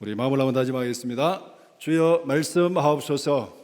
우리 마음을 한번 다짐하겠습니다. 주여 말씀하옵소서.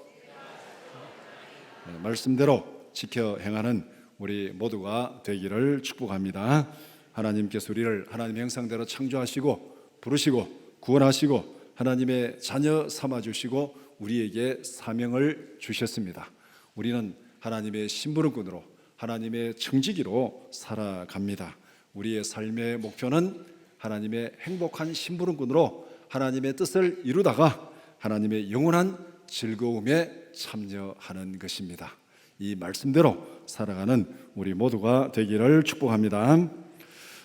말씀대로 지켜 행하는 우리 모두가 되기를 축복합니다. 하나님께서 우리를 하나님의 형상대로 창조하시고 부르시고 구원하시고 하나님의 자녀 삼아주시고 우리에게 사명을 주셨습니다. 우리는 하나님의 심부름꾼으로 하나님의 청지기로 살아갑니다. 우리의 삶의 목표는 하나님의 행복한 심부름꾼으로 하나님의 뜻을 이루다가 하나님의 영원한 즐거움에 참여하는 것입니다. 이 말씀대로 살아가는 우리 모두가 되기를 축복합니다.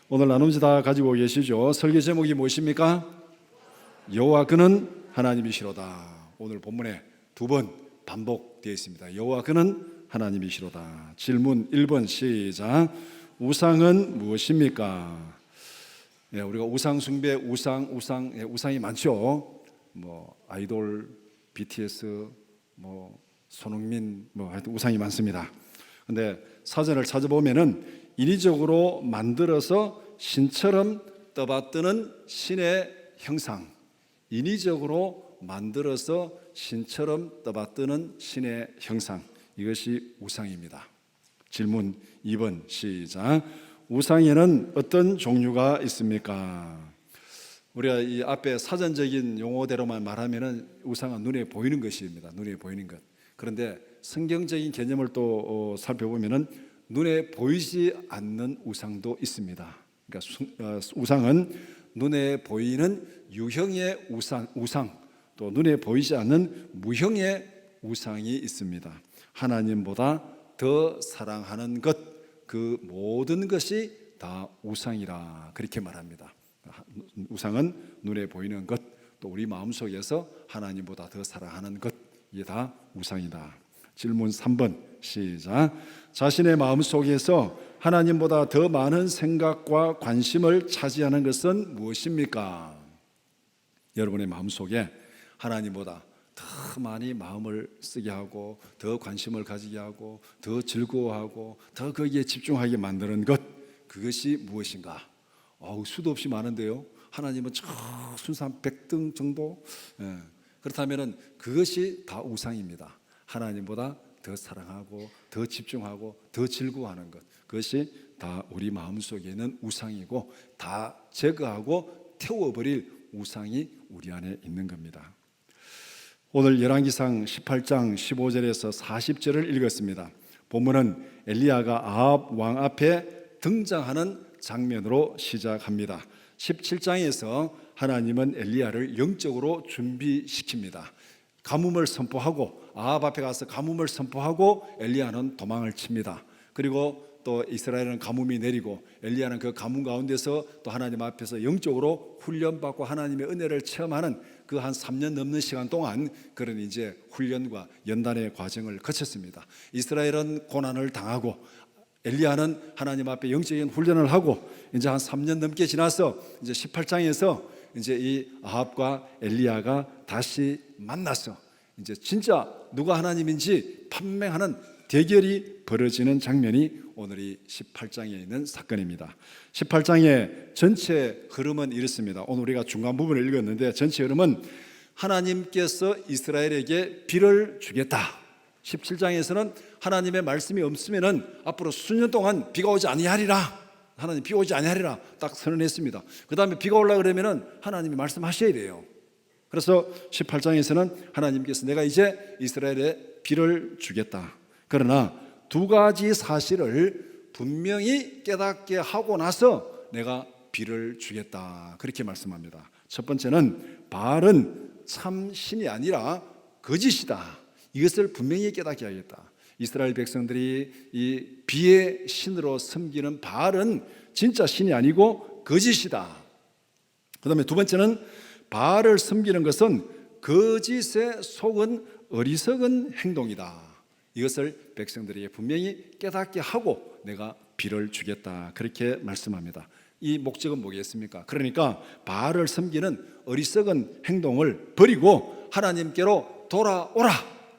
오늘 나눔지 다 가지고 계시죠? 설교 제목이 무엇입니까? 여호와 그는 하나님이시로다. 오늘 본문에 두 번 반복되어 있습니다. 여호와 그는 하나님이시로다. 질문 1번 시작. 우상은 무엇입니까? 우리가 우상 숭배, 우상이 많죠. 아이돌, BTS, 손흥민, 하여튼 우상이 많습니다. 근데 사전을 찾아보면은 인위적으로 만들어서 신처럼 떠받드는 신의 형상, 인위적으로 만들어서 신처럼 떠받드는 신의 형상, 이것이 우상입니다. 질문 2번 시작. 우상에는 어떤 종류가 있습니까? 우리가 이 앞에 사전적인 용어대로만 말하면은 우상은 눈에 보이는 것입니다. 눈에 보이는 것. 그런데 성경적인 개념을 또 살펴보면은 눈에 보이지 않는 우상도 있습니다. 그러니까 우상은 눈에 보이는 유형의 우상, 또 눈에 보이지 않는 무형의 우상이 있습니다. 하나님보다 더 사랑하는 것, 그 모든 것이 다 우상이라 그렇게 말합니다. 우상은 눈에 보이는 것, 또 우리 마음속에서 하나님보다 더 사랑하는 것, 이게 다 우상이다. 질문 3번 시작. 자신의 마음속에서 하나님보다 더 많은 생각과 관심을 차지하는 것은 무엇입니까? 여러분의 마음속에 하나님보다 더 많이 마음을 쓰게 하고 더 관심을 가지게 하고 더 즐거워하고 더 거기에 집중하게 만드는 것, 그것이 무엇인가? 수도 없이 많은데요. 하나님은 저 순수한 100등 정도? 그렇다면 그것이 다 우상입니다. 하나님보다 더 사랑하고 더 집중하고 더 즐거워하는 것, 그것이 다 우리 마음속에 있는 우상이고 다 제거하고 태워버릴 우상이 우리 안에 있는 겁니다. 오늘 열왕기상 18장 15절에서 40절을 읽었습니다. 본문은 엘리야가 아합 왕 앞에 등장하는 장면으로 시작합니다. 17장에서 하나님은 엘리야를 영적으로 준비시킵니다. 가뭄을 선포하고 아합 앞에 가서 가뭄을 선포하고 엘리야는 도망을 칩니다. 그리고 또 이스라엘은 가뭄이 내리고 엘리야는 그 가뭄 가운데서 또 하나님 앞에서 영적으로 훈련받고 하나님의 은혜를 체험하는 그 한 3년 넘는 시간 동안 그런 이제 훈련과 연단의 과정을 거쳤습니다. 이스라엘은 고난을 당하고 엘리야는 하나님 앞에 영적인 훈련을 하고 이제 한 3년 넘게 지나서 이제 18장에서 이제 이 아합과 엘리야가 다시 만나서 이제 진짜 누가 하나님인지 판명하는 대결이 벌어지는 장면이 오늘 이 18장에 있는 사건입니다. 18장의 전체 흐름은 이렇습니다. 오늘 우리가 중간 부분을 읽었는데 전체 흐름은 하나님께서 이스라엘에게 비를 주겠다. 17장에서는 하나님의 말씀이 없으면은 앞으로 수년 동안 비가 오지 아니하리라. 하나님 비 오지 아니하리라 딱 선언했습니다. 그 다음에 비가 올라 그러면은 하나님이 말씀하셔야 돼요. 그래서 18장에서는 하나님께서 내가 이제 이스라엘에 비를 주겠다. 그러나 두 가지 사실을 분명히 깨닫게 하고 나서 내가 비를 주겠다, 그렇게 말씀합니다. 첫 번째는 바알은 참 신이 아니라 거짓이다. 이것을 분명히 깨닫게 하겠다. 이스라엘 백성들이 이 비의 신으로 섬기는 바알은 진짜 신이 아니고 거짓이다. 그 다음에 두 번째는 바알을 섬기는 것은 거짓에 속은 어리석은 행동이다. 이것을 백성들에게 분명히 깨닫게 하고 내가 비를 주겠다, 그렇게 말씀합니다. 이 목적은 뭐겠습니까? 그러니까 바알을 섬기는 어리석은 행동을 버리고 하나님께로 돌아오라.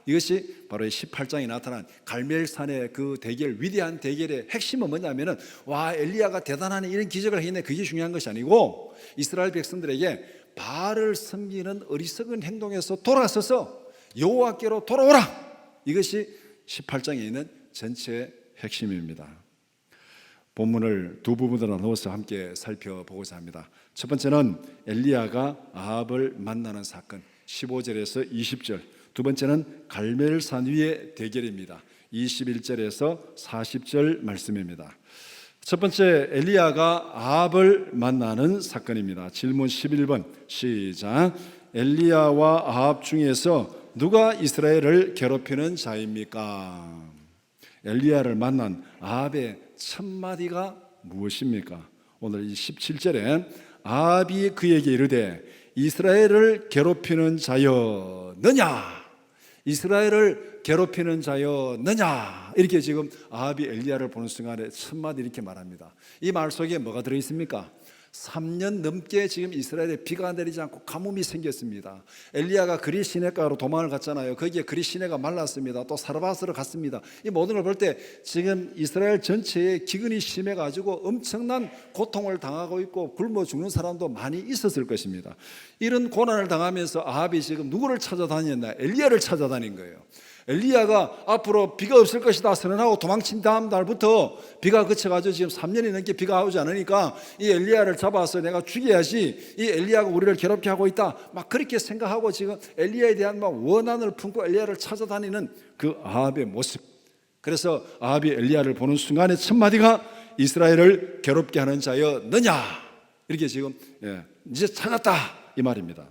이것이 바로 18장에 나타난 갈멜산의 그 대결, 위대한 대결의 핵심은 뭐냐면은 엘리야가 대단한 이런 기적을 했네, 그게 중요한 것이 아니고 이스라엘 백성들에게 바알을 섬기는 어리석은 행동에서 돌아서서 여호와께로 돌아오라. 이것이 18장에 있는 전체의 핵심입니다. 본문을 두 부분으로 나누어서 함께 살펴보고자 합니다. 첫 번째는 엘리야가 아합을 만나는 사건 15절에서 20절, 두 번째는 갈멜산 위의 대결입니다. 21절에서 40절 말씀입니다. 첫 번째, 엘리야가 아합을 만나는 사건입니다. 질문 11번 시작. 엘리야와 아합 중에서 누가 이스라엘을 괴롭히는 자입니까? 엘리야를 만난 아합의 첫 마디가 무엇입니까? 오늘 이 17절에 아합이 그에게 이르되 이스라엘을 괴롭히는 자였느냐? 이스라엘을 괴롭히는 자였느냐? 이렇게 지금 아합이 엘리야를 보는 순간에 첫 마디 이렇게 말합니다. 이 말 속에 뭐가 들어있습니까? 3년 넘게 지금 이스라엘에 비가 내리지 않고 가뭄이 생겼습니다. 엘리야가 그리 시내가로 도망을 갔잖아요. 거기에 그리 시내가 말랐습니다. 또 사르밧으로 갔습니다. 이 모든 걸 볼 때 지금 이스라엘 전체에 기근이 심해가지고 엄청난 고통을 당하고 있고 굶어 죽는 사람도 많이 있었을 것입니다. 이런 고난을 당하면서 아합이 지금 누구를 찾아다녔나? 엘리야를 찾아다닌 거예요. 엘리야가 앞으로 비가 없을 것이다 선언하고 도망친 다음 날부터 비가 그쳐가지고 지금 3년이 넘게 비가 오지 않으니까 이 엘리야를 잡아서 내가 죽여야지, 이 엘리야가 우리를 괴롭게 하고 있다, 막 그렇게 생각하고 지금 엘리야에 대한 막 원한을 품고 엘리야를 찾아다니는 그 아합의 모습. 그래서 아합이 엘리야를 보는 순간에 첫 마디가 이스라엘을 괴롭게 하는 자였느냐, 이렇게 지금 이제 찾았다 이 말입니다.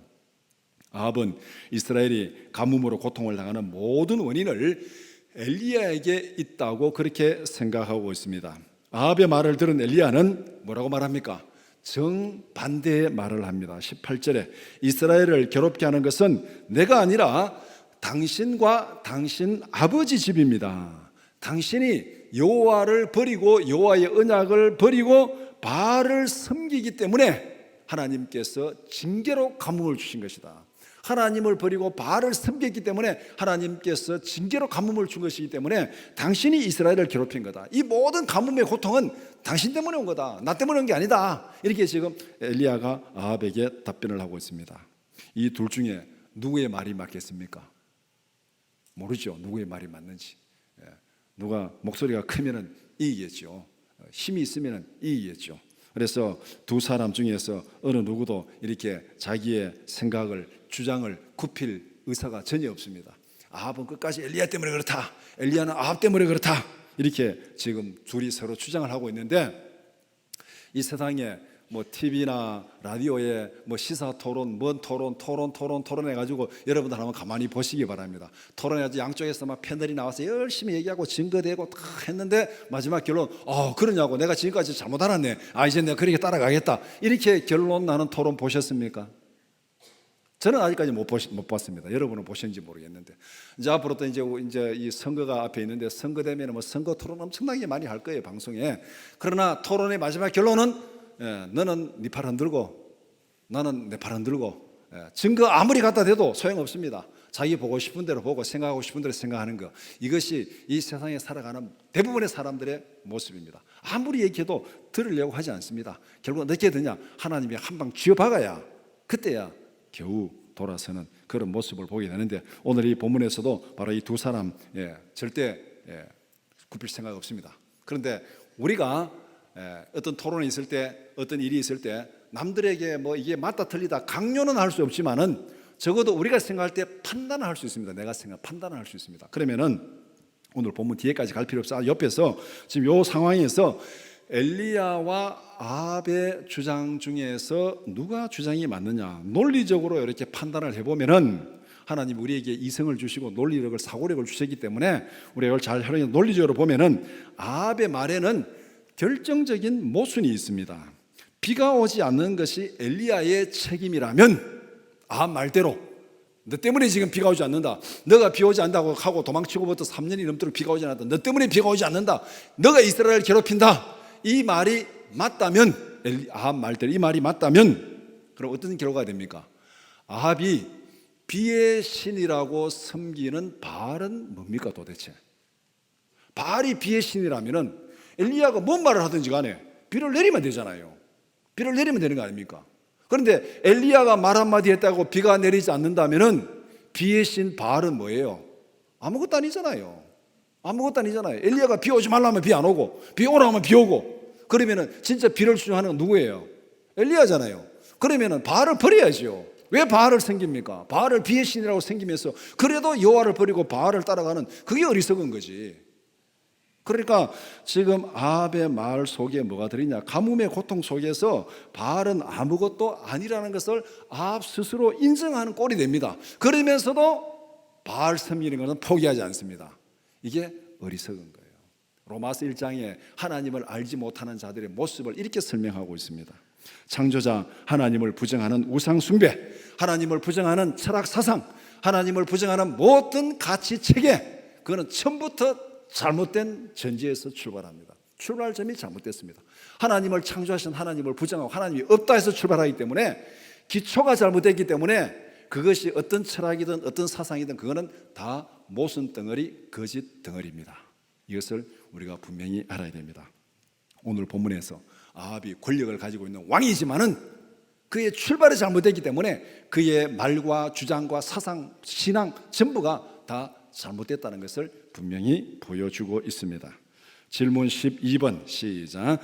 아합은 이스라엘이 가뭄으로 고통을 당하는 모든 원인을 엘리야에게 있다고 그렇게 생각하고 있습니다. 아합의 말을 들은 엘리야는 뭐라고 말합니까? 정반대의 말을 합니다. 18절에 이스라엘을 괴롭게 하는 것은 내가 아니라 당신과 당신 아버지 집입니다. 당신이 여호와를 버리고 여호와의 언약을 버리고 바알을 섬기기 때문에 하나님께서 징계로 가뭄을 주신 것이다. 하나님을 버리고 바알을 섬겼기 때문에 하나님께서 징계로 가뭄을 준 것이기 때문에 당신이 이스라엘을 괴롭힌 거다. 이 모든 가뭄의 고통은 당신 때문에 온 거다. 나 때문에 온 게 아니다. 이렇게 지금 엘리야가 아합에게 답변을 하고 있습니다. 이 둘 중에 누구의 말이 맞겠습니까? 모르죠. 누구의 말이 맞는지. 누가 목소리가 크면은 이기겠죠. 힘이 있으면은 이기겠죠. 그래서 두 사람 중에서 어느 누구도 이렇게 자기의 생각을, 주장을 굽힐 의사가 전혀 없습니다. 아합은 끝까지 엘리야 때문에 그렇다, 엘리야는 아합 때문에 그렇다, 이렇게 지금 둘이 서로 주장을 하고 있는데, 이 세상에 뭐 TV나 라디오에 뭐 시사 토론, 뭔 토론 해가지고 여러분들 한번 가만히 보시기 바랍니다. 토론해가지고 양쪽에서 막 패널이 나와서 열심히 얘기하고 증거대고 다 했는데 마지막 결론, 그러냐고, 내가 지금까지 잘못 알았네, 이제 내가 그렇게 따라가겠다, 이렇게 결론 나는 토론 보셨습니까? 저는 아직까지 못 봤습니다. 여러분은 보셨는지 모르겠는데, 이제 앞으로 또 이제 이 선거가 앞에 있는데, 선거 되면 뭐 선거 토론 엄청나게 많이 할 거예요, 방송에. 그러나 토론의 마지막 결론은 너는 네 팔 흔들고 나는 내 팔 흔들고, 증거 아무리 갖다 대도 소용없습니다. 자기 보고 싶은 대로 보고 생각하고 싶은 대로 생각하는 것, 이것이 이 세상에 살아가는 대부분의 사람들의 모습입니다. 아무리 얘기해도 들으려고 하지 않습니다. 결국 어떻게 되냐, 하나님이 한 방 쥐어박아야 그때야 겨우 돌아서는 그런 모습을 보게 되는데, 오늘 이 본문에서도 바로 이 두 사람 절대 굽힐 생각 없습니다. 그런데 우리가 어떤 토론이 있을 때, 어떤 일이 있을 때 남들에게 뭐 이게 맞다 틀리다 강요는 할 수 없지만은 적어도 우리가 생각할 때 판단을 할 수 있습니다. 내가 판단을 할 수 있습니다. 그러면은 오늘 본문 뒤에까지 갈 필요 없어. 옆에서 지금 요 상황에서 엘리야와 아합의 주장 중에서 누가 주장이 맞느냐, 논리적으로 이렇게 판단을 해보면은 하나님 우리에게 이성을 주시고 논리력을, 사고력을 주셨기 때문에 우리가 이걸 잘 활용해서 논리적으로 보면은 아합의 말에는 결정적인 모순이 있습니다. 비가 오지 않는 것이 엘리야의 책임이라면 아합 말대로 너 때문에 지금 비가 오지 않는다, 너가 비 오지 않는다고 하고 도망치고부터 3년이 넘도록 비가 오지 않는다, 너 때문에 비가 오지 않는다, 너가 이스라엘을 괴롭힌다, 이 말이 맞다면, 아합 말대로 이 말이 맞다면 그럼 어떤 결과가 됩니까? 아합이 비의 신이라고 섬기는 바알은 뭡니까 도대체? 바알이 비의 신이라면은 엘리야가 뭔 말을 하든지 간에 비를 내리면 되잖아요. 비를 내리면 되는 거 아닙니까? 그런데 엘리야가 말 한마디 했다고 비가 내리지 않는다면은 비의 신 바알은 뭐예요? 아무것도 아니잖아요. 아무것도 아니잖아요. 엘리야가 비 오지 말라면 비 안 오고, 비 오라 하면 비 오고, 그러면은 진짜 비를 주장하는 건 누구예요? 엘리야잖아요. 그러면은 바알을 버려야죠. 왜 바알을 섬깁니까? 바알을 비의 신이라고 섬기면서 그래도 여호와를 버리고 바알을 따라가는, 그게 어리석은 거지. 그러니까 지금 아합의 말 속에 뭐가 들어있냐? 가뭄의 고통 속에서 바알은 아무것도 아니라는 것을 아합 스스로 인정하는 꼴이 됩니다. 그러면서도 바알 섬기는 것은 포기하지 않습니다. 이게 어리석은 거예요. 로마서 1장에 하나님을 알지 못하는 자들의 모습을 이렇게 설명하고 있습니다. 창조자 하나님을 부정하는 우상 숭배, 하나님을 부정하는 철학 사상, 하나님을 부정하는 모든 가치 체계, 그거는 처음부터 잘못된 전제에서 출발합니다. 출발점이 잘못됐습니다. 하나님을 창조하신 하나님을 부정하고 하나님이 없다 해서 출발하기 때문에, 기초가 잘못됐기 때문에 그것이 어떤 철학이든 어떤 사상이든 그거는 다 모순 덩어리, 거짓 덩어리입니다. 이것을 우리가 분명히 알아야 됩니다. 오늘 본문에서 아합이 권력을 가지고 있는 왕이지만은 그의 출발이 잘못됐기 때문에 그의 말과 주장과 사상, 신앙 전부가 다 잘못됐다는 것을 분명히 보여주고 있습니다. 질문 12번 시작.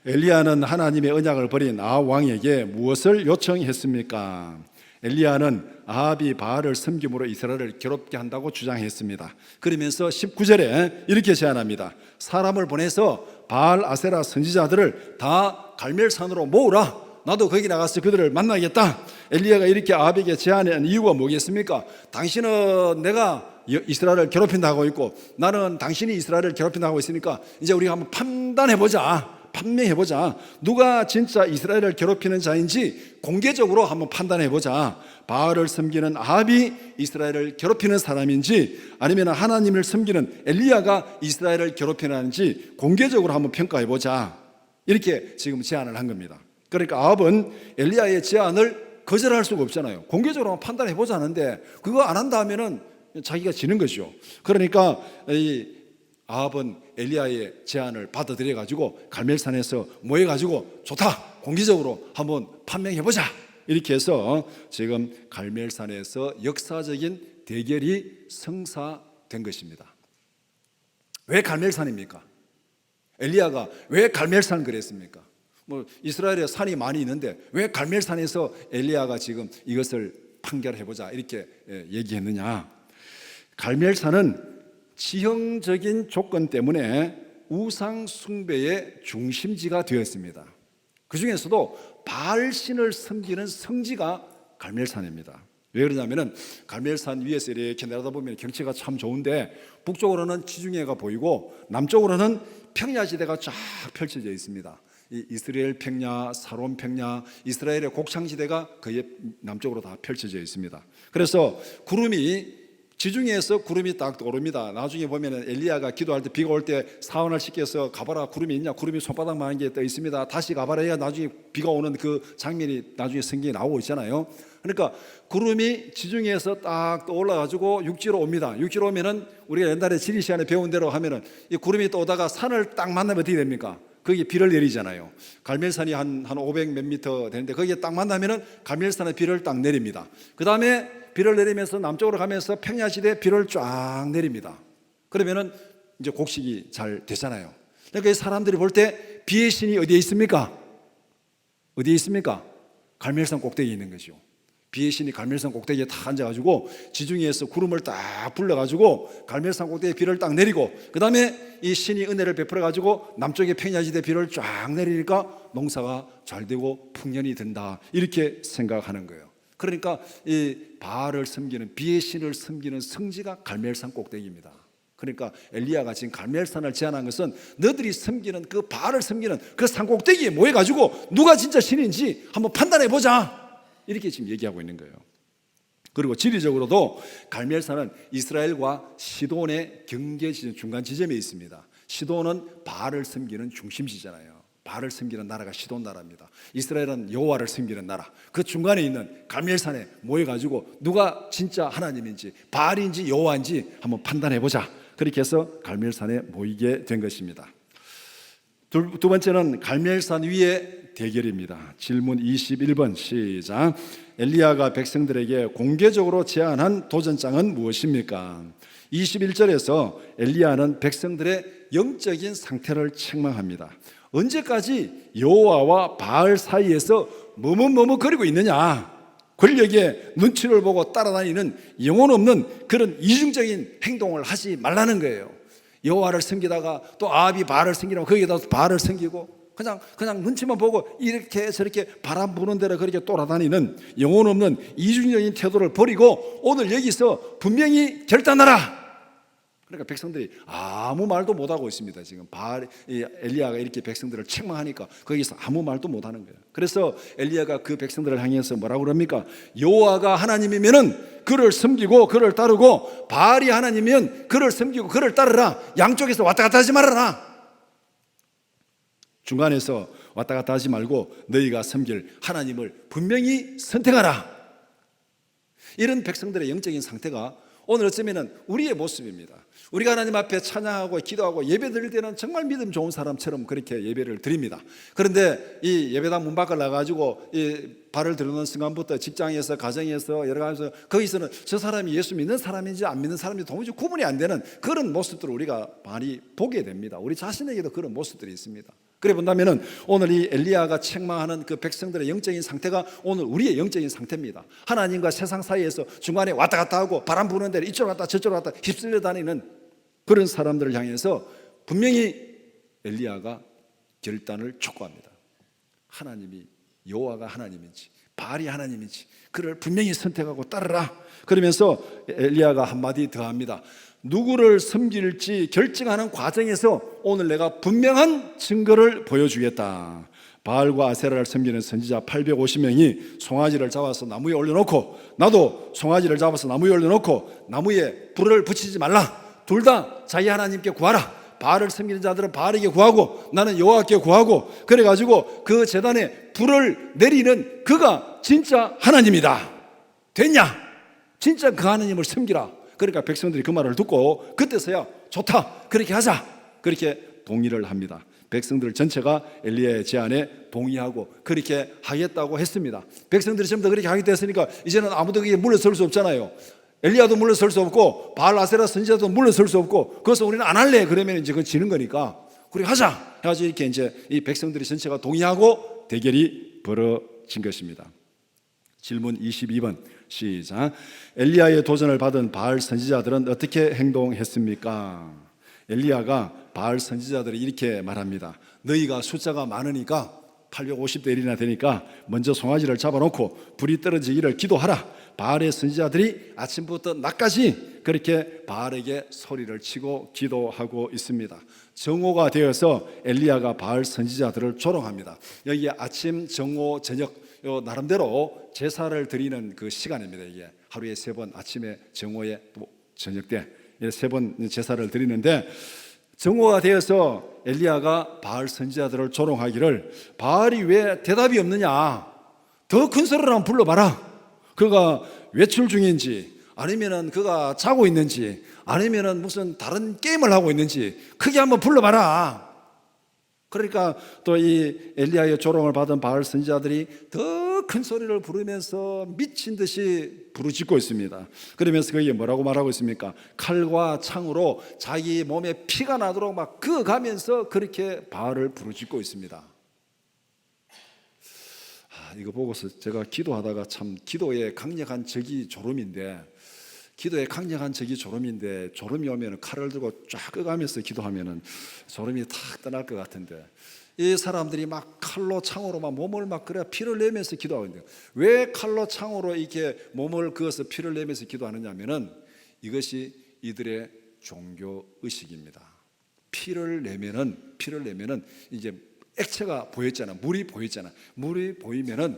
엘리야는 하나님의 언약을 버린 아합 왕에게 무엇을 요청했습니까? 엘리야는 아합이 바알을 섬김으로 이스라엘을 괴롭게 한다고 주장했습니다. 그러면서 19절에 이렇게 제안합니다. 사람을 보내서 바알 아세라 선지자들을 다 갈멜산으로 모으라. 나도 거기 나가서 그들을 만나겠다. 엘리야가 이렇게 아합에게 제안한 이유가 뭐겠습니까? 당신은 내가 이스라엘을 괴롭힌다고 하고 있고 나는 당신이 이스라엘을 괴롭힌다고 하고 있으니까 이제 우리가 한번 판명해보자. 누가 진짜 이스라엘을 괴롭히는 자인지 공개적으로 한번 판단해보자. 바알을 섬기는 아합이 이스라엘을 괴롭히는 사람인지 아니면 하나님을 섬기는 엘리야가 이스라엘을 괴롭히는지 공개적으로 한번 평가해보자. 이렇게 지금 제안을 한 겁니다. 그러니까 아합은 엘리야의 제안을 거절할 수가 없잖아요. 공개적으로 한번 판단해보자 하는데 그거 안 한다 하면은 자기가 지는 거죠. 그러니까 이 아합은 엘리야의 제안을 받아들여 가지고 갈멜산에서 모여 가지고 좋다, 공개적으로 한번 판명해보자. 이렇게 해서 지금 갈멜산에서 역사적인 대결이 성사된 것입니다. 왜 갈멜산입니까? 엘리야가 왜 갈멜산 그랬습니까? 이스라엘에 산이 많이 있는데 왜 갈멜산에서 엘리야가 지금 이것을 판결해보자 이렇게 얘기했느냐? 갈멜산은 지형적인 조건 때문에 우상 숭배의 중심지가 되었습니다. 그 중에서도 바알신을 섬기는 성지가 갈멜산입니다. 왜 그러냐면은 갈멜산 위에서 이렇게 내려다보면 경치가 참 좋은데 북쪽으로는 지중해가 보이고 남쪽으로는 평야지대가 쫙 펼쳐져 있습니다. 이 이스라엘 평야, 사론 평야, 이스라엘의 곡창지대가 거의 남쪽으로 다 펼쳐져 있습니다. 그래서 지중해에서 구름이 딱 오릅니다. 나중에 보면 엘리야가 기도할 때 비가 올 때 사원을 시켜서 가봐라, 구름이 있냐? 구름이 손바닥만한 게 떠 있습니다. 다시 가봐라 해야 나중에 비가 오는 그 장면이 나중에 성경에 나오고 있잖아요. 그러니까 구름이 지중해에서 딱 올라가지고 육지로 옵니다. 육지로 오면은 우리가 옛날에 지리 시간에 배운 대로 하면은 이 구름이 또 오다가 산을 딱 만나면 어떻게 됩니까? 거기에 비를 내리잖아요. 갈멜산이 한 500 몇 미터 되는데 거기에 딱 만나면은 갈멜산에 비를 딱 내립니다. 그 다음에 비를 내리면서 남쪽으로 가면서 평야지대에 비를 쫙 내립니다. 그러면은 이제 곡식이 잘 되잖아요. 그러니까 사람들이 볼 때 비의 신이 어디에 있습니까? 어디에 있습니까? 갈멜산 꼭대기에 있는 거죠. 비의 신이 갈멜산 꼭대기에 딱 앉아가지고 지중해에서 구름을 딱 불러가지고 갈멜산 꼭대기에 비를 딱 내리고 그 다음에 이 신이 은혜를 베풀어가지고 남쪽의 평야지대 비를 쫙 내리니까 농사가 잘 되고 풍년이 된다 이렇게 생각하는 거예요. 그러니까 이 바알을 섬기는 비의 신을 섬기는 성지가 갈멜산 꼭대기입니다. 그러니까 엘리야가 지금 갈멜산을 제안한 것은 너들이 섬기는 그 바알을 섬기는 그 산 꼭대기에 모여가지고 누가 진짜 신인지 한번 판단해보자 이렇게 지금 얘기하고 있는 거예요. 그리고 지리적으로도 갈멜산은 이스라엘과 시돈의 경계 지점, 중간 지점에 있습니다. 시돈은 바알을 섬기는 중심지잖아요. 바알을 섬기는 나라가 시돈 나라입니다. 이스라엘은 여호와를 섬기는 나라. 그 중간에 있는 갈멜산에 모여가지고 누가 진짜 하나님인지 바알인지 여호와인지 한번 판단해보자. 그렇게 해서 갈멜산에 모이게 된 것입니다. 두 번째는 갈멜산 위에 대결입니다. 질문 21번 시작. 엘리야가 백성들에게 공개적으로 제안한 도전장은 무엇입니까? 21절에서 엘리야는 백성들의 영적인 상태를 책망합니다. 언제까지 여호와와 바알 사이에서 머뭇머뭇거리고 있느냐? 권력의 눈치를 보고 따라다니는 영혼 없는 그런 이중적인 행동을 하지 말라는 거예요. 여호와를 섬기다가 또 아합이 바알을 섬기라고 거기에다 바알을 섬기고 그냥 눈치만 보고 이렇게 저렇게 바람 부는 대로 그렇게 돌아다니는 영혼 없는 이중적인 태도를 버리고 오늘 여기서 분명히 결단하라. 그러니까 백성들이 아무 말도 못하고 있습니다. 지금 엘리야가 이렇게 백성들을 책망하니까 거기서 아무 말도 못하는 거예요. 그래서 엘리야가 그 백성들을 향해서 뭐라고 그럽니까? 여호와가 하나님이면은 그를 섬기고 그를 따르고 바알이 하나님이면 그를 섬기고 그를 따르라. 양쪽에서 왔다 갔다 하지 말아라. 중간에서 왔다 갔다 하지 말고 너희가 섬길 하나님을 분명히 선택하라. 이런 백성들의 영적인 상태가 오늘 어쩌면 우리의 모습입니다. 우리가 하나님 앞에 찬양하고 기도하고 예배 드릴 때는 정말 믿음 좋은 사람처럼 그렇게 예배를 드립니다. 그런데 이 예배당 문 밖을 나가지고 이 발을 들어놓은 순간부터 직장에서 가정에서 여러 가지에서 거기서는 저 사람이 예수 믿는 사람인지 안 믿는 사람인지 도무지 구분이 안 되는 그런 모습들을 우리가 많이 보게 됩니다. 우리 자신에게도 그런 모습들이 있습니다. 그래 본다면은 오늘 이 엘리야가 책망하는 그 백성들의 영적인 상태가 오늘 우리의 영적인 상태입니다. 하나님과 세상 사이에서 중간에 왔다 갔다 하고 바람 부는 대로 이쪽으로 갔다 저쪽으로 갔다 휩쓸려 다니는 그런 사람들을 향해서 분명히 엘리야가 결단을 촉구합니다. 하나님이 여호와가 하나님인지 바알이 하나님인지 그를 분명히 선택하고 따르라. 그러면서 엘리야가 한마디 더 합니다. 누구를 섬길지 결정하는 과정에서 오늘 내가 분명한 증거를 보여주겠다. 바알과 아세라를 섬기는 선지자 850명이 송아지를 잡아서 나무에 올려놓고 나도 송아지를 잡아서 나무에 올려놓고 나무에 불을 붙이지 말라. 둘 다 자기 하나님께 구하라. 바알을 섬기는 자들은 바알에게 구하고 나는 여호와께 구하고 그래가지고 그 제단에 불을 내리는 그가 진짜 하나님이다. 됐냐? 진짜 그 하나님을 섬기라. 그러니까 백성들이 그 말을 듣고 그때서야 좋다 그렇게 하자 그렇게 동의를 합니다. 백성들 전체가 엘리야의 제안에 동의하고 그렇게 하겠다고 했습니다. 백성들이 전부 다 그렇게 하겠다 했으니까 이제는 아무도 그게 물러설 수 없잖아요. 엘리야도 물러설 수 없고 바알 아세라 선지자도 물러설 수 없고 그래서 우리는 안 할래 그러면 이제 그건 지는 거니까 그렇게 하자 해가지고 이렇게 이제 이 백성들이 전체가 동의하고 대결이 벌어진 것입니다. 질문 22번 시작. 엘리야의 도전을 받은 바알 선지자들은 어떻게 행동했습니까? 엘리야가 바알 선지자들이 이렇게 말합니다. 너희가 숫자가 많으니까 850대 1이나 되니까 먼저 송아지를 잡아놓고 불이 떨어지기를 기도하라. 바알의 선지자들이 아침부터 낮까지 그렇게 바알에게 소리를 치고 기도하고 있습니다. 정오가 되어서 엘리야가 바알 선지자들을 조롱합니다. 여기 아침, 정오, 저녁 나름대로 제사를 드리는 그 시간입니다. 이게 하루에 3번 아침에 정오에 또 저녁 때 3번 제사를 드리는데 정오가 되어서 엘리야가 바알 선지자들을 조롱하기를 바알이 왜 대답이 없느냐 더 큰 소리로 한번 불러봐라. 그가 외출 중인지 아니면은 그가 자고 있는지 아니면은 무슨 다른 게임을 하고 있는지 크게 한번 불러봐라. 그러니까 또 이 엘리야의 조롱을 받은 바알 선지자들이 더 큰 소리를 부르면서 미친 듯이 부르짖고 있습니다. 그러면서 그게 뭐라고 말하고 있습니까? 칼과 창으로 자기 몸에 피가 나도록 막 그어가면서 그렇게 바알을 부르짖고 있습니다. 이거 보고서 제가 기도하다가 참 기도에 강력한 적이 졸음인데 졸음이 오면 칼을 들고 쫙 끄가면서 기도하면 졸음이 탁 떠날 것 같은데 이 사람들이 막 칼로 창으로 막 몸을 막 그래 피를 내면서 기도하고 있는데 왜 칼로 창으로 이렇게 몸을 그어서 피를 내면서 기도하느냐면은 이것이 이들의 종교 의식입니다. 피를 내면은 이제 액체가 보였잖아. 물이 보였잖아. 물이 보이면은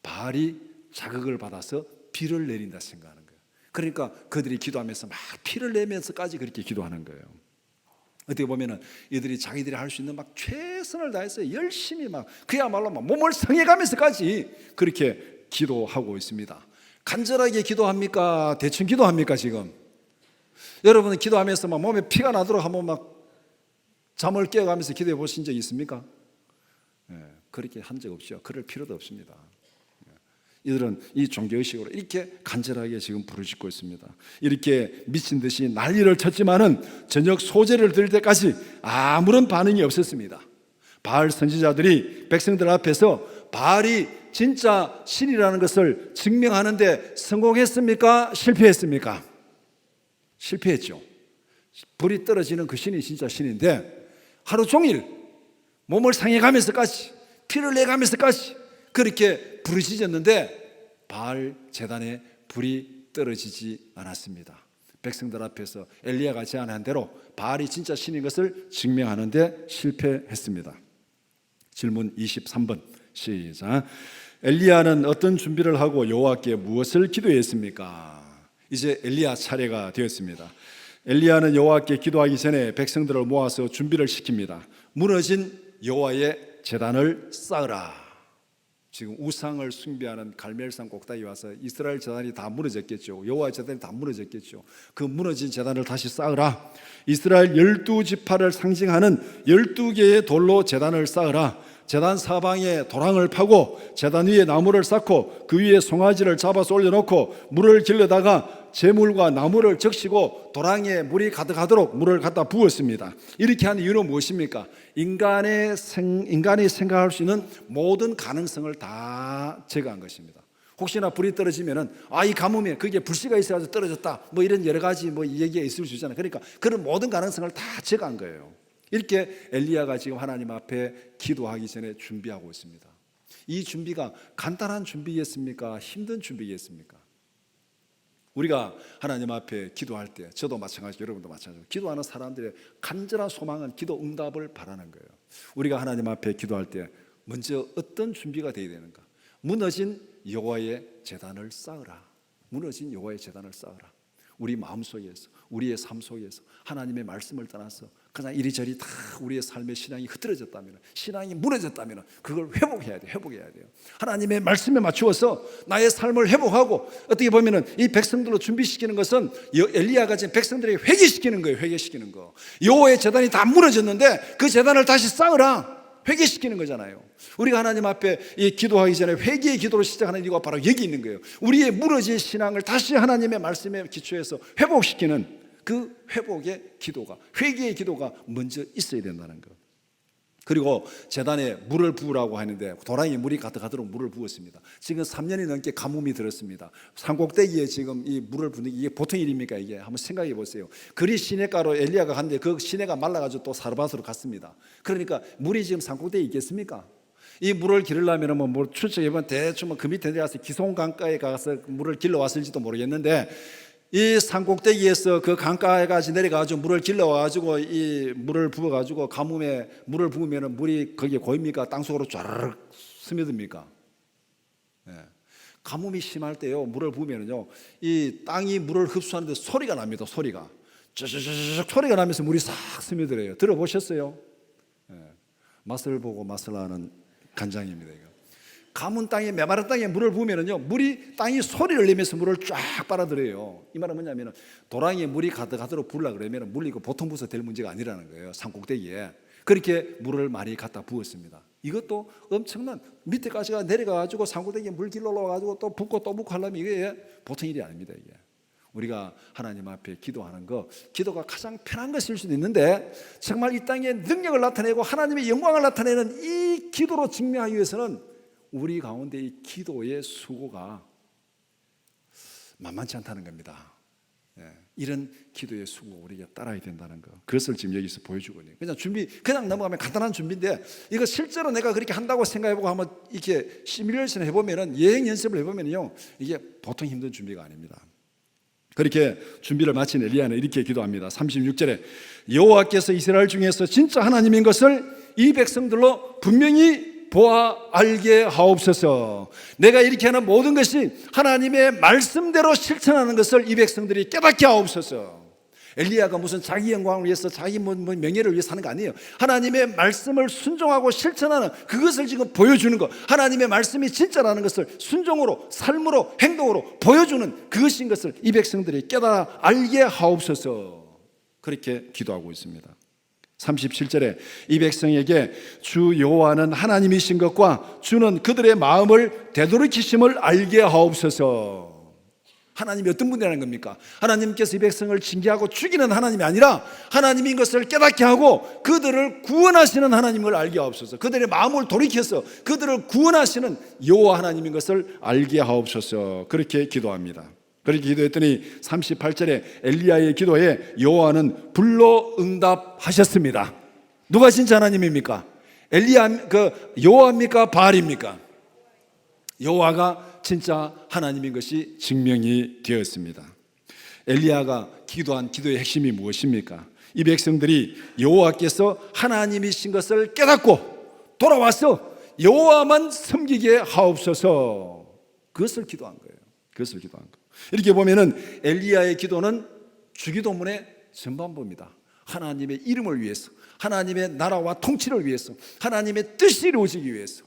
바알이 자극을 받아서 피를 내린다 생각하는 거예요. 그러니까 그들이 기도하면서 막 피를 내면서까지 그렇게 기도하는 거예요. 어떻게 보면은 이들이 자기들이 할 수 있는 막 최선을 다해서 열심히 막 그야말로 막 몸을 상해가면서까지 그렇게 기도하고 있습니다. 간절하게 기도합니까? 대충 기도합니까? 지금 여러분은 기도하면서 막 몸에 피가 나도록 한번 막 잠을 깨어가면서 기도해 보신 적 있습니까? 그렇게 한 적 없죠. 그럴 필요도 없습니다. 이들은 이 종교의식으로 이렇게 간절하게 지금 부르짖고 있습니다. 이렇게 미친 듯이 난리를 쳤지만은 저녁 소재를 드릴 때까지 아무런 반응이 없었습니다. 바알 선지자들이 백성들 앞에서 바알이 진짜 신이라는 것을 증명하는데 성공했습니까? 실패했습니까? 실패했죠. 불이 떨어지는 그 신이 진짜 신인데 하루 종일 몸을 상해가면서까지 피를 내가면서까지 그렇게 부르짖었는데 바알 제단에 불이 떨어지지 않았습니다. 백성들 앞에서 엘리야가 제안한 대로 바알이 진짜 신인 것을 증명하는데 실패했습니다. 질문 23번 시작. 엘리야는 어떤 준비를 하고 여호와께 무엇을 기도했습니까? 이제 엘리야 차례가 되었습니다. 엘리야는 여호와께 기도하기 전에 백성들을 모아서 준비를 시킵니다. 무너진 여호와의 제단을 쌓으라. 지금 우상을 숭배하는 갈멜산 꼭대기에 와서 이스라엘 제단이 다 무너졌겠죠. 여호와의 제단이 다 무너졌겠죠. 그 무너진 제단을 다시 쌓으라. 이스라엘 12지파를 상징하는 12개의 돌로 제단을 쌓으라. 제단 사방에 도랑을 파고 제단 위에 나무를 쌓고 그 위에 송아지를 잡아서 올려놓고 물을 길러다가 재물과 나무를 적시고 도랑에 물이 가득하도록 물을 갖다 부었습니다. 이렇게 한 이유는 무엇입니까? 인간이 생각할 수 있는 모든 가능성을 다 제거한 것입니다. 혹시나 불이 떨어지면은 이 가뭄에 그게 불씨가 있어가지고 떨어졌다 뭐 이런 여러 가지 뭐 얘기가 있을 수 있잖아요. 그러니까 그런 모든 가능성을 다 제거한 거예요. 이렇게 엘리야가 지금 하나님 앞에 기도하기 전에 준비하고 있습니다. 이 준비가 간단한 준비겠습니까? 힘든 준비겠습니까? 우리가 하나님 앞에 기도할 때 저도 마찬가지고 여러분도 마찬가지고 기도하는 사람들의 간절한 소망은 기도 응답을 바라는 거예요. 우리가 하나님 앞에 기도할 때 먼저 어떤 준비가 되어야 되는가? 무너진 여호와의 제단을 쌓으라. 무너진 여호와의 제단을 쌓으라. 우리 마음속에서 우리의 삶 속에서 하나님의 말씀을 떠나서 그냥 이리저리 다 우리의 삶의 신앙이 흐트러졌다면, 신앙이 무너졌다면 그걸 회복해야 돼요. 회복해야 돼요. 하나님의 말씀에 맞추어서 나의 삶을 회복하고 어떻게 보면은 이 백성들로 준비시키는 것은 엘리야가 지금 백성들에게 회개시키는 거예요. 회개시키는 거. 여호와의 제단이 다 무너졌는데 그 제단을 다시 쌓으라. 회개시키는 거잖아요. 우리가 하나님 앞에 이 기도하기 전에 회개의 기도로 시작하는 이유가 바로 여기 있는 거예요. 우리의 무너진 신앙을 다시 하나님의 말씀에 기초해서 회복시키는 그 회복의 기도가, 회개의 기도가 먼저 있어야 된다는 것. 그리고 제단에 물을 부으라고 하는데 도랑에 물이 가득하도록 물을 부었습니다. 지금 3년이 넘게 가뭄이 들었습니다. 산꼭대기에 지금 이 물을 부는 게 이게 보통 일입니까? 이게 한번 생각해 보세요. 그리 시냇가로 엘리야가 갔는데 그 시내가 말라가지고 또 사르밧으로 갔습니다. 그러니까 물이 지금 산꼭대기에 있겠습니까? 이 물을 기르려면 뭐 추측해보면 대충 그 밑에 내려가서 기송 강가에 가서 물을 길러 왔을지도 모르겠는데 이 산꼭대기에서 그 강가에까지 내려가지고 물을 길러와가지고 이 물을 부어가지고 가뭄에 물을 부으면 물이 거기에 고입니까? 땅속으로 쫙 스며듭니까? 예. 가뭄이 심할 때요 물을 부으면요 이 땅이 물을 흡수하는데 소리가 납니다. 소리가 쩌쩌쩌 소리가 나면서 물이 싹 스며들어요. 들어보셨어요? 예. 맛을 보고 맛을 아는 간장입니다. 이거. 가문 땅에 메마른 땅에 물을 부으면은요 물이 땅이 소리를 내면서 물을 쫙 빨아들여요. 이 말은 뭐냐면은 도랑에 물이 가득하도록 부으려 그러면 물이 보통 부어서 될 문제가 아니라는 거예요. 산꼭대기에 그렇게 물을 많이 갖다 부었습니다. 이것도 엄청난 밑에까지 내려가가지고 산꼭대기에 물 길러 올라가지고 또 붓고 또 붓고 하려면 이게 보통 일이 아닙니다. 이게 우리가 하나님 앞에 기도하는 거 기도가 가장 편한 것일 수도 있는데 정말 이 땅에 능력을 나타내고 하나님의 영광을 나타내는 이 기도로 증명하기 위해서는 우리 가운데 이 기도의 수고가 만만치 않다는 겁니다. 예, 이런 기도의 수고 우리가 따라야 된다는 거. 그것을 지금 여기서 보여주고 있네요. 그냥 넘어가면 간단한 준비인데 이거 실제로 내가 그렇게 한다고 생각해보고 한번 이렇게 시뮬레이션 해보면은 예행 연습을 해보면요 이게 보통 힘든 준비가 아닙니다. 그렇게 준비를 마친 엘리야는 이렇게 기도합니다. 36절에 여호와께서 이스라엘 중에서 진짜 하나님인 것을 이 백성들로 분명히 보아 알게 하옵소서. 내가 이렇게 하는 모든 것이 하나님의 말씀대로 실천하는 것을 이 백성들이 깨닫게 하옵소서. 엘리야가 무슨 자기 영광을 위해서 자기 명예를 위해서 하는 거 아니에요. 하나님의 말씀을 순종하고 실천하는 그것을 지금 보여주는 것, 하나님의 말씀이 진짜라는 것을 순종으로 삶으로 행동으로 보여주는 그것인 것을 이 백성들이 깨달아 알게 하옵소서. 그렇게 기도하고 있습니다. 37절에 이 백성에게 주 여호와는 하나님이신 것과 주는 그들의 마음을 되돌이키심을 알게 하옵소서. 하나님이 어떤 분이라는 겁니까? 하나님께서 이 백성을 징계하고 죽이는 하나님이 아니라 하나님인 것을 깨닫게 하고 그들을 구원하시는 하나님을 알게 하옵소서. 그들의 마음을 돌이켜서 그들을 구원하시는 여호와 하나님인 것을 알게 하옵소서. 그렇게 기도합니다. 그렇게 기도했더니 38절에 엘리야의 기도에 여호와는 불로 응답하셨습니다. 누가 진짜 하나님입니까? 여호와입니까? 바알입니까? 여호와가 진짜 하나님인 것이 증명이 되었습니다. 엘리야가 기도한 기도의 핵심이 무엇입니까? 이 백성들이 여호와께서 하나님이신 것을 깨닫고 돌아와서 여호와만 섬기게 하옵소서. 그것을 기도한 거예요. 그것을 기도한 거. 이렇게 보면은 엘리야의 기도는 주기도문의 전반부입니다. 하나님의 이름을 위해서, 하나님의 나라와 통치를 위해서, 하나님의 뜻이 이루어지기 위해서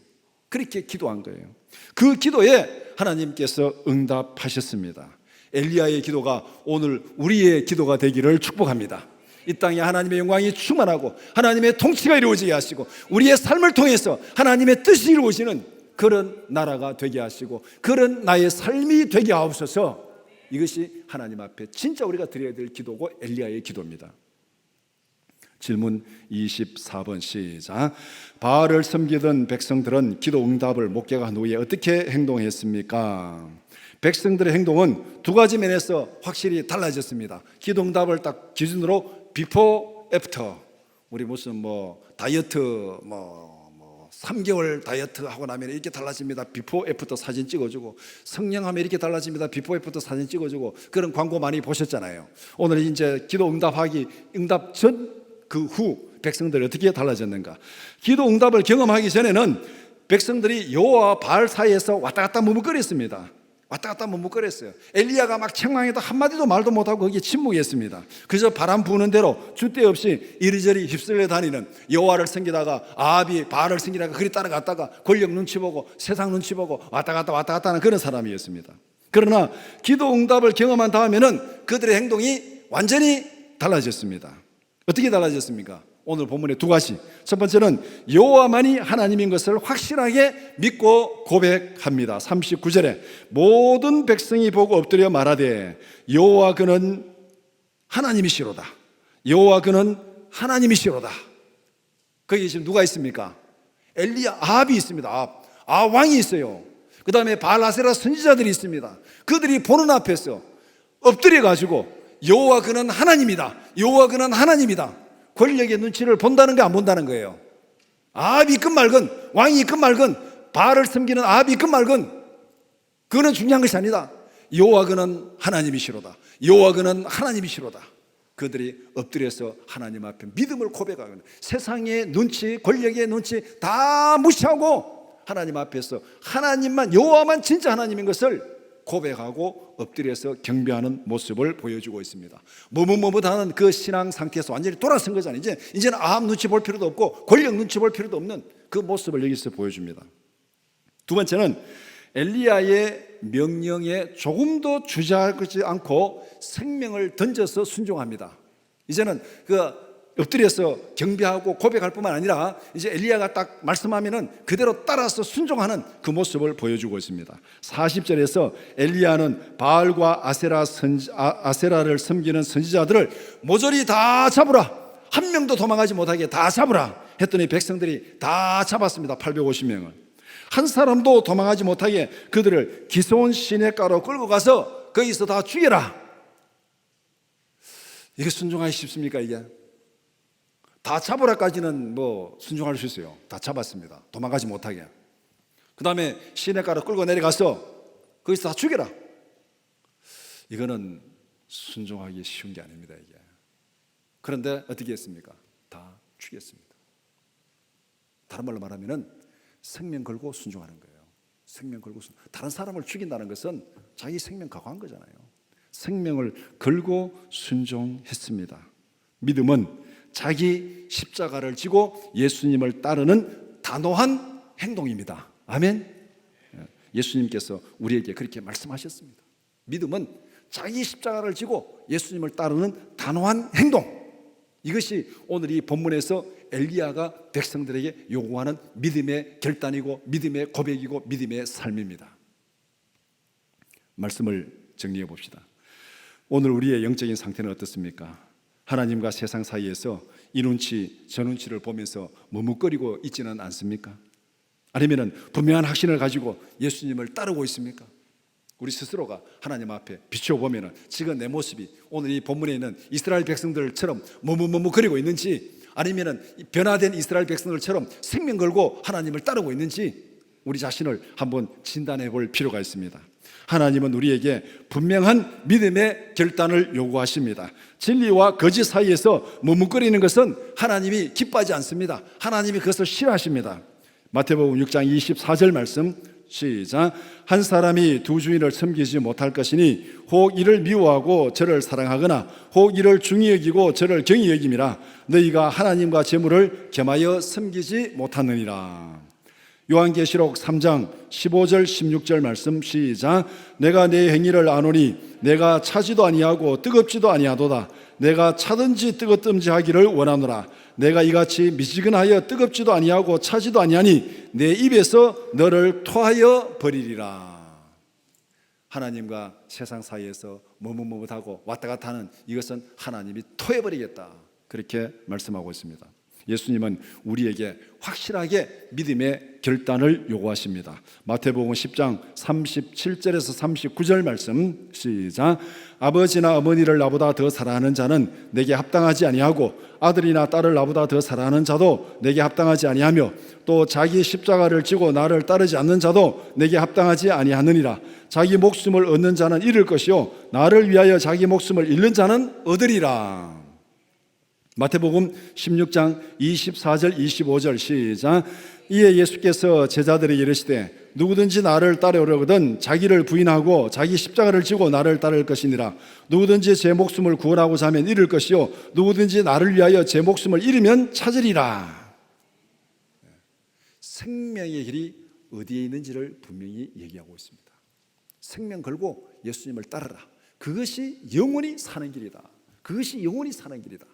그렇게 기도한 거예요. 그 기도에 하나님께서 응답하셨습니다. 엘리야의 기도가 오늘 우리의 기도가 되기를 축복합니다. 이 땅에 하나님의 영광이 충만하고 하나님의 통치가 이루어지게 하시고 우리의 삶을 통해서 하나님의 뜻이 이루어지는 그런 나라가 되게 하시고 그런 나의 삶이 되게 하옵소서. 이것이 하나님 앞에 진짜 우리가 드려야 될 기도고 엘리야의 기도입니다. 질문 24번 시작. 바알을 섬기던 백성들은 기도 응답을 못 깨한 후에 어떻게 행동했습니까? 백성들의 행동은 두 가지 면에서 확실히 달라졌습니다. 기도 응답을 딱 기준으로 비포 애프터, 우리 무슨 다이어트 3개월 다이어트 하고 나면 이렇게 달라집니다. 비포 애프터 사진 찍어주고, 성령하면 이렇게 달라집니다. 비포 애프터 사진 찍어주고, 그런 광고 많이 보셨잖아요. 오늘 이제 기도 응답 전 그 후 백성들이 어떻게 달라졌는가? 기도 응답을 경험하기 전에는 백성들이 여호와 바알 사이에서 왔다 갔다 머뭇거렸습니다. 왔다 갔다 머뭇거렸어요. 엘리야가 막 책망해도 한마디도 말도 못하고 거기에 침묵했습니다. 그저 바람 부는 대로 줏대 없이 이리저리 휩쓸려 다니는, 여호와를 섬기다가 아합이 바알을 섬기다가 그리 따라갔다가 권력 눈치 보고 세상 눈치 보고 왔다 갔다 하는 그런 사람이었습니다. 그러나 기도 응답을 경험한 다음에는 그들의 행동이 완전히 달라졌습니다. 어떻게 달라졌습니까? 오늘 본문의 두 가지. 첫 번째는 여호와만이 하나님인 것을 확실하게 믿고 고백합니다. 39절에 모든 백성이 보고 엎드려 말하되 여호와 그는 하나님이시로다. 여호와 그는 하나님이시로다. 거기 지금 누가 있습니까? 아합이 있습니다. 아합 왕이 있어요. 그 다음에 바알 아세라 선지자들이 있습니다. 그들이 보는 앞에서 엎드려 가지고 여호와 그는 하나님이다. 여호와 그는 하나님이다. 권력의 눈치를 본다는 게 안 본다는 거예요. 아합이 있건 말건, 왕이 있건 말건, 바알을 섬기는 아합이 있건 말건, 그거는 중요한 것이 아니다. 여호와 그는 하나님이시로다. 여호와 그는 하나님이시로다. 그들이 엎드려서 하나님 앞에 믿음을 고백하거든. 세상의 눈치, 권력의 눈치 다 무시하고 하나님 앞에서 하나님만, 여호와만 진짜 하나님인 것을 고백하고 엎드려서 경배하는 모습을 보여주고 있습니다. 머뭇머뭇하는 그 신앙 상태에서 완전히 돌아선 거잖아요. 이제는 아합 눈치 볼 필요도 없고 권력 눈치 볼 필요도 없는 그 모습을 여기서 보여줍니다. 두 번째는 엘리야의 명령에 조금도 주저하지 않고 생명을 던져서 순종합니다. 이제는 엎드려서 경배하고 고백할 뿐만 아니라 이제 엘리야가 딱 말씀하면은 그대로 따라서 순종하는 그 모습을 보여주고 있습니다. 40절에서 엘리야는 바알과 아세라를 섬기는 선지자들을 모조리 다 잡으라. 한 명도 도망가지 못하게 다 잡으라 했더니 백성들이 다 잡았습니다. 850명을. 한 사람도 도망가지 못하게 그들을 기손 시냇가로 끌고 가서 거기서 다 죽여라. 이게 순종하기 쉽습니까? 이게 다 잡으라까지는 순종할 수 있어요. 다 잡았습니다. 도망가지 못하게. 그 다음에 시냇가로 끌고 내려가서 거기서 다 죽여라. 이거는 순종하기 쉬운 게 아닙니다. 이게. 그런데 어떻게 했습니까? 다 죽였습니다. 다른 말로 말하면은 생명 걸고 순종하는 거예요. 생명 걸고 다른 사람을 죽인다는 것은 자기 생명 각오한 거잖아요. 생명을 걸고 순종했습니다. 믿음은 자기 십자가를 지고 예수님을 따르는 단호한 행동입니다. 아멘. 예수님께서 우리에게 그렇게 말씀하셨습니다. 믿음은 자기 십자가를 지고 예수님을 따르는 단호한 행동. 이것이 오늘 이 본문에서 엘리야가 백성들에게 요구하는 믿음의 결단이고 믿음의 고백이고 믿음의 삶입니다. 말씀을 정리해 봅시다. 오늘 우리의 영적인 상태는 어떻습니까? 하나님과 세상 사이에서 이 눈치 저 눈치를 보면서 머뭇거리고 있지는 않습니까? 아니면 분명한 확신을 가지고 예수님을 따르고 있습니까? 우리 스스로가 하나님 앞에 비춰보면 지금 내 모습이 오늘 이 본문에 있는 이스라엘 백성들처럼 머뭇머뭇거리고 있는지, 아니면 변화된 이스라엘 백성들처럼 생명 걸고 하나님을 따르고 있는지 우리 자신을 한번 진단해 볼 필요가 있습니다. 하나님은 우리에게 분명한 믿음의 결단을 요구하십니다. 진리와 거짓 사이에서 머뭇거리는 것은 하나님이 기뻐하지 않습니다. 하나님이 그것을 싫어하십니다. 마태복음 6장 24절 말씀 시작. 한 사람이 두 주인을 섬기지 못할 것이니 혹 이를 미워하고 저를 사랑하거나 혹 이를 중히 여기고 저를 경히 여김이라. 너희가 하나님과 재물을 겸하여 섬기지 못하느니라. 요한계시록 3장 15절 16절 말씀 시작. 내가 내 행위를 아노니 내가 차지도 아니하고 뜨겁지도 아니하도다. 내가 차든지 뜨겁든지 하기를 원하노라. 내가 이같이 미지근하여 뜨겁지도 아니하고 차지도 아니하니 내 입에서 너를 토하여 버리리라. 하나님과 세상 사이에서 머뭇머뭇하고 왔다 갔다 하는 이것은 하나님이 토해버리겠다, 그렇게 말씀하고 있습니다. 예수님은 우리에게 확실하게 믿음의 결단을 요구하십니다. 마태복음 10장 37절에서 39절 말씀 시작. 아버지나 어머니를 나보다 더 사랑하는 자는 내게 합당하지 아니하고 아들이나 딸을 나보다 더 사랑하는 자도 내게 합당하지 아니하며 또 자기 십자가를 지고 나를 따르지 않는 자도 내게 합당하지 아니하느니라. 자기 목숨을 얻는 자는 잃을 것이요 나를 위하여 자기 목숨을 잃는 자는 얻으리라. 마태복음 16장 24절 25절 시작. 이에 예수께서 제자들에게 이르시되 누구든지 나를 따르려거든 자기를 부인하고 자기 십자가를 지고 나를 따를 것이니라. 누구든지 제 목숨을 구원하고자 하면 잃을 것이요 누구든지 나를 위하여 제 목숨을 잃으면 찾으리라. 생명의 길이 어디에 있는지를 분명히 얘기하고 있습니다. 생명 걸고 예수님을 따르라. 그것이 영원히 사는 길이다. 그것이 영원히 사는 길이다.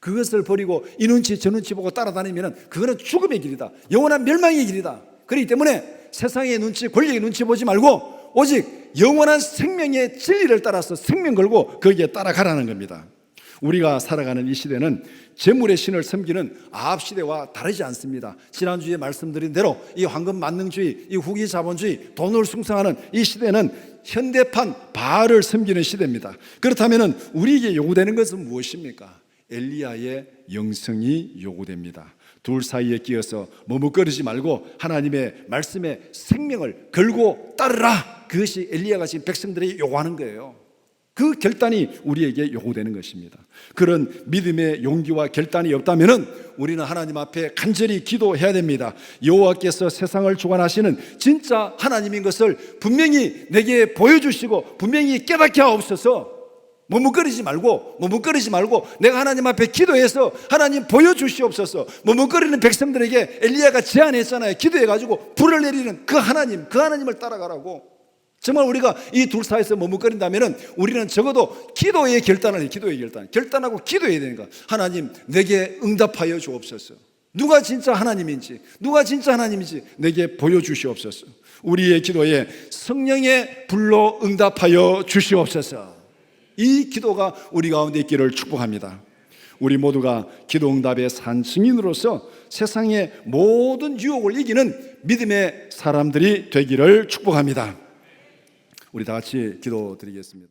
그것을 버리고 이 눈치 저 눈치 보고 따라다니면 그거는 죽음의 길이다. 영원한 멸망의 길이다. 그렇기 때문에 세상의 눈치, 권력의 눈치 보지 말고 오직 영원한 생명의 진리를 따라서 생명 걸고 거기에 따라가라는 겁니다. 우리가 살아가는 이 시대는 재물의 신을 섬기는 아합 시대와 다르지 않습니다. 지난주에 말씀드린 대로 이 황금 만능주의, 이 후기 자본주의, 돈을 숭상하는 이 시대는 현대판 바알을 섬기는 시대입니다. 그렇다면 우리에게 요구되는 것은 무엇입니까? 엘리야의 영성이 요구됩니다. 둘 사이에 끼어서 머뭇거리지 말고 하나님의 말씀에 생명을 걸고 따르라. 그것이 엘리야가 지금 백성들에게 요구하는 거예요. 그 결단이 우리에게 요구되는 것입니다. 그런 믿음의 용기와 결단이 없다면 우리는 하나님 앞에 간절히 기도해야 됩니다. 여호와께서 세상을 주관하시는 진짜 하나님인 것을 분명히 내게 보여주시고 분명히 깨닫게 하옵소서. 머뭇거리지 말고 내가 하나님 앞에 기도해서 하나님 보여주시옵소서. 머뭇거리는 백성들에게 엘리야가 제안했잖아요. 기도해가지고 불을 내리는 그 하나님을 따라가라고. 정말 우리가 이 둘 사이에서 머뭇거린다면 우리는 적어도 기도의 결단을 해요. 결단하고 기도해야 되는 거야. 하나님 내게 응답하여 주옵소서. 누가 진짜 하나님인지 내게 보여주시옵소서. 우리의 기도에 성령의 불로 응답하여 주시옵소서. 이 기도가 우리 가운데 있기를 축복합니다. 우리 모두가 기도 응답의 산 증인으로서 세상의 모든 유혹을 이기는 믿음의 사람들이 되기를 축복합니다. 우리 다 같이 기도드리겠습니다.